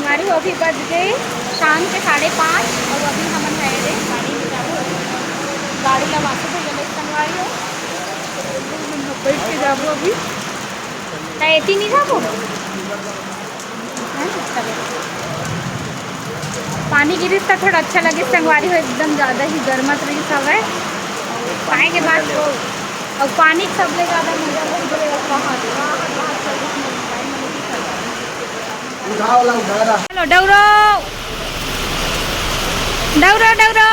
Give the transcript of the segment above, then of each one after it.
संगवारी हो अभी बज गए शाम के 5:30 और अभी हम है रे गाड़ी में जाबो गाड़ी लगा के चले संगवारी हो बैठ के जाबो अभी एती नहीं जाबो पानी गिरी तो थोड़ा अच्छा लगे संगवारी हो एकदम ज़्यादा ही गर्मत रही सब है पाए के बाद तो और पानी सबसे ज़्यादा मजा चलो डौरो डौरो डौरो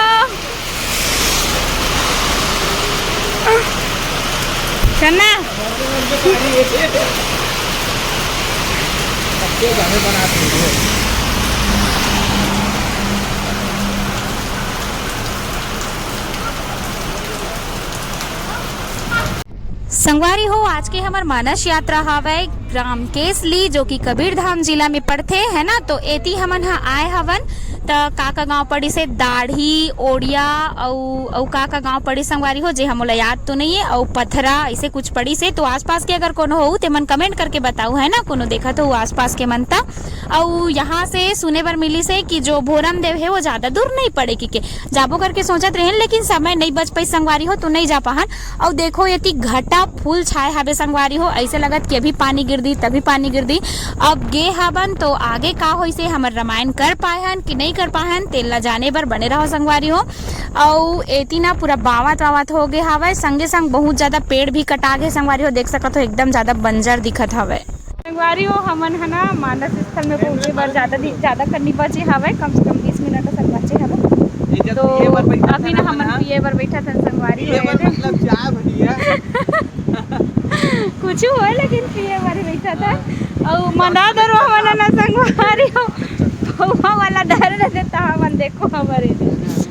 चलना संगवारी हो आज के हमार मानस यात्रा हवय ग्राम केसली जो कि कबीर धाम जिला में पड़थे है ना। तो एती हमन हा आए हवन त काका गांव पड़ी से दाढ़ी ओडिया औ काका गांव पड़ी संगवारी हो जे हमला याद तो नहीं है और पथरा ऐसे कुछ पड़ी से। तो आसपास के अगर कोनो हो ते मन कमेंट करके बताऊ है ना कोनो देखा तो आसपास के मनता। और यहाँ से सुने बर मिली से कि जो भोरम देव है वो ज्यादा दूर नहीं पड़े के जाबो करके सोचत रहे लेकिन समय नहीं बच पाई संगवारी हो तो नहीं जा पाहन। और देखो ये घटा फूल छाए हवे संगवारी हो ऐसे लगत कि अभी पानी गिर दी तभी पानी गिर दी। अब गे हवन तो आगे का हो से हमर रामायण कर पाहन कि नहीं कर पाहन तेल ला जाने बर बने रहो संगवारी हो। और एती ना पूरा बावत वावत हो गए हवे संगे संग बहुत ज्यादा पेड़ भी कटा गए संगवारी हो देख सकत हो एकदम ज्यादा बंजर दिखत हवे संगवारी हो। हमन है ना मानस स्थल में पहुंचे बार ज्यादा करनी बचे हवे कम से कम 20 मिनट तक बचे हवे। तो अभी ना हमन पिए बर बैठा था संगवारी कुछ हुआ लेकिन पिए बर बैठा था और मना दरो हमन ना संगवारी हो पौवा वाला डर रहे था हमन देखो हमारे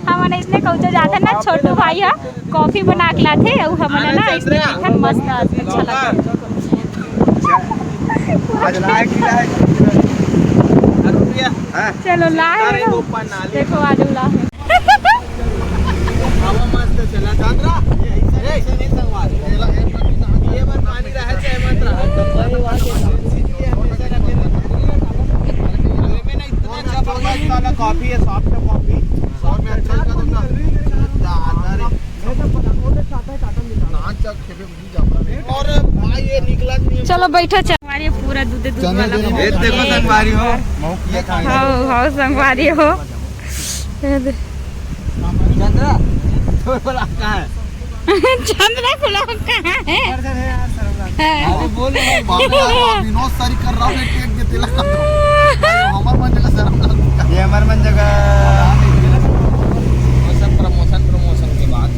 हमन इसने कौचा जाते ना छोटू भाई हा कॉफी बना के लाथे और हमन ना इसने बैठा मस्त अच्छा लगा चलो ला देखो आज ला मस्त चला चांद्रा ऐसे नहीं संगवार ये बार पानी रहे चाहे मत रहा कॉफी है सॉफ्ट कॉफी सॉफ्ट में अच्छा का और भाई ये निकला नहीं। चलो बैठो संगवारी पूरा दूध वाला ये देखो संगवारी हो ये खाएंगे हां संगवारी हो चंद्रा तो बोला कहां है चंद्रा खुला कहां है अरे बोल विनोद सारी कर रहा हूं टेक देते ला हमार मन जगह सर ये हमार मन जगह सब प्रमोशन के बाद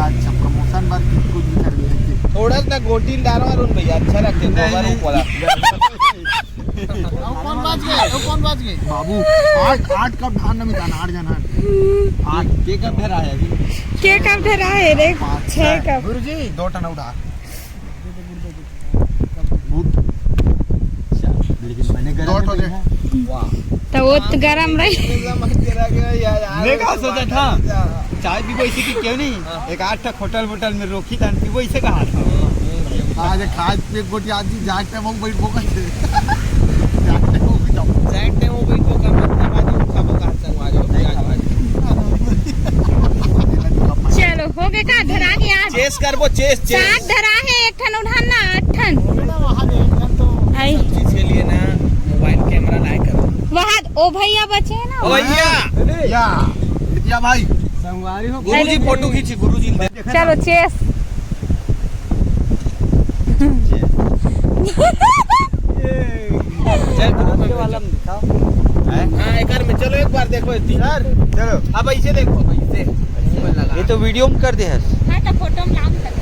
अच्छा प्रमोशन बार किसको भी कर दिया थोड़ा सा गोटी डालो और उन भैया अच्छा रखते गोबर ऊपर कौन बात गए बाबू 8 कप धान में दाना 8 जना 8 के कप धरा है अभी के कप धरा है रे 6 कप गुरुजी 2 टन उठा लेकिन मैंने गरम वाह तो वो तो गरम रही मैं कहा सोचा था चाय भी वैसे की क्यों नहीं एक 8 होटल में रोकी था भी वैसे कहा था आज खाद पे गोटी आज जाट टाइम बैठ बोका जाट टाइम बैठ बोका मतलब आज खाबो का संग आज चलो हो गए का धरा के आज चेस करबो चेस सात धरा है एक ठन उठाना 8 ठन वहां देखन तो आई चीज के लिए ना मोबाइल कैमरा लाए करो वहां ओ भैया बचे हैं ना ओ भैया या भाई संगवारी हो गुरुजी फोटो खींची गुरुजी चलो चेस वाला दिखाओ हां एक बार में चलो एक बार देखो सर चलो अब ऐसे देखो ऐसे ये तो वीडियो में कर दे है हां तो फोटो में नाम कर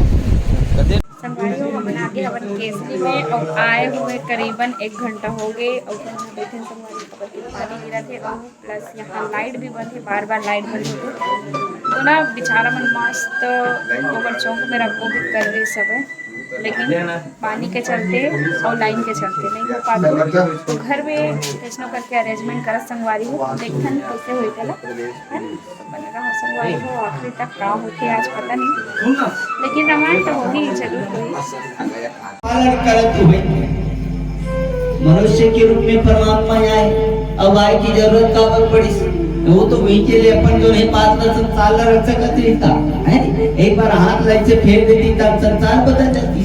दे संगवारी हो हम आगे हवन केसली में और आए हुए करीबन 1 घंटा हो गए और हम बैठे संगवारी पर पानी गिरा थे और प्लस यहाँ लाइट भी बंद है बार लाइट बंद होती तो ना बेचारा मन मस्त ओवर चौक में रखो भी कर रही सब है लेकिन पानी के चलते और लाइन के चलते नहीं हो पाता तो घर में कैसनो करके अरेंजमेंट करत संगवारी हो देखन कैसे होई कला है बने रहा संगवारी हो आखिरी तक का होके आज पता नहीं लेकिन रामायण तो होगी जरूर होगी मनुष्य के रूप में परमात्मा आए अब आय की जरूरत का पर पड़ी वो तो वही के लिए अपन जो नहीं पात्र संसार ला रख सकत रहता है। एक बार हाथ लाइट से फेर देती तब संसार पता चलती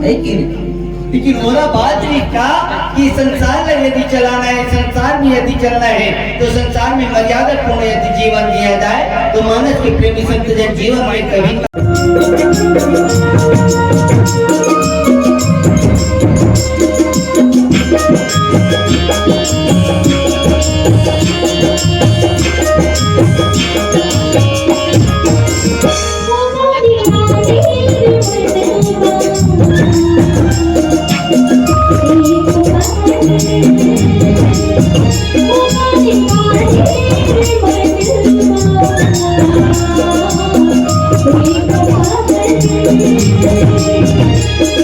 है कि नहीं। लेकिन होना बात नहीं का कि संसार में यदि चलाना है, संसार में यदि चलना है तो संसार में मर्यादा पूर्ण यदि जीवन दिया जाए तो मानस के प्रेमी संत जन जीवन में कभी Thank you.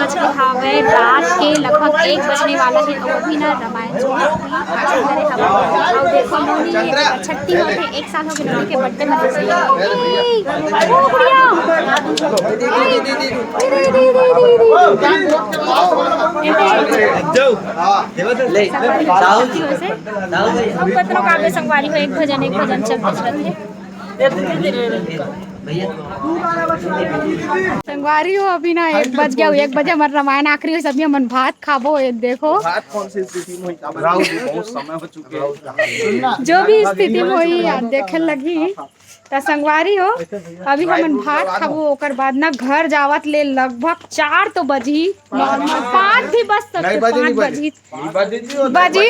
बज के हावे रात के लगभग 1 बजने वाला है और अभी ना रामायण जो है चल रहे हवा और देखो नोनी छठी होते 1 साल हो गए नोनी के बर्थडे में आगे संगवारी हो एक भजन चलते संगवारी हो अभी ना 1 बज गया 1 बजे हमारा रामायण आखिरी हो सभी हम भात खाबो ये देखो बात कौन सी स्थिति में बहुत समय हो चुके जो भी स्थिति में हुई याद देखे लगी त संगवारी हो अभी हम भात खाबो ओकर बाद ना घर जावत ले लगभग 4 तो बजी नॉर्मल 5 भी बस सकते 5 बजी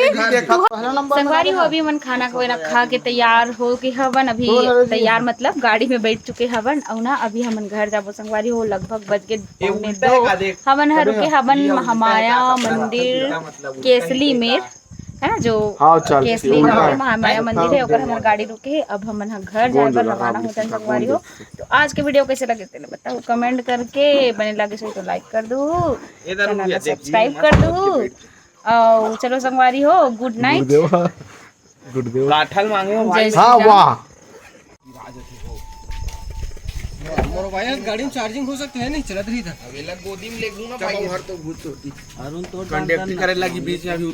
संगवारी हो अभी मन खाना को ना खा के तैयार हो के हवन अभी तैयार मतलब गाड़ी में बैठ चुके हवन और ना अभी हमन घर जाबो संगवारी हो लगभग बज के 2 हवन हर के हवन महामाया मंदिर केसली में है ना जो केसली में महामाया मंदिर है ओकर हमर गाड़ी रुके है अब हमन घर जाए बर रवाना होता है संगवारी हो तो आज के वीडियो कैसे लगे तेरे बताओ कमेंट करके बने लगे सही तो लाइक कर दो चैनल को सब्सक्राइब कर दो और चलो संगवारी हो गुड नाइट गुरुदेव काठल मांगे हाँ वाह मोर भाई गाड़ी में चार्जिंग हो सकती है नहीं चलत रही था अबेला गोदी में ले लूं ना भाई घर तो भूत होती अरुण तो कंडक्टर करे लगी बीच में अभी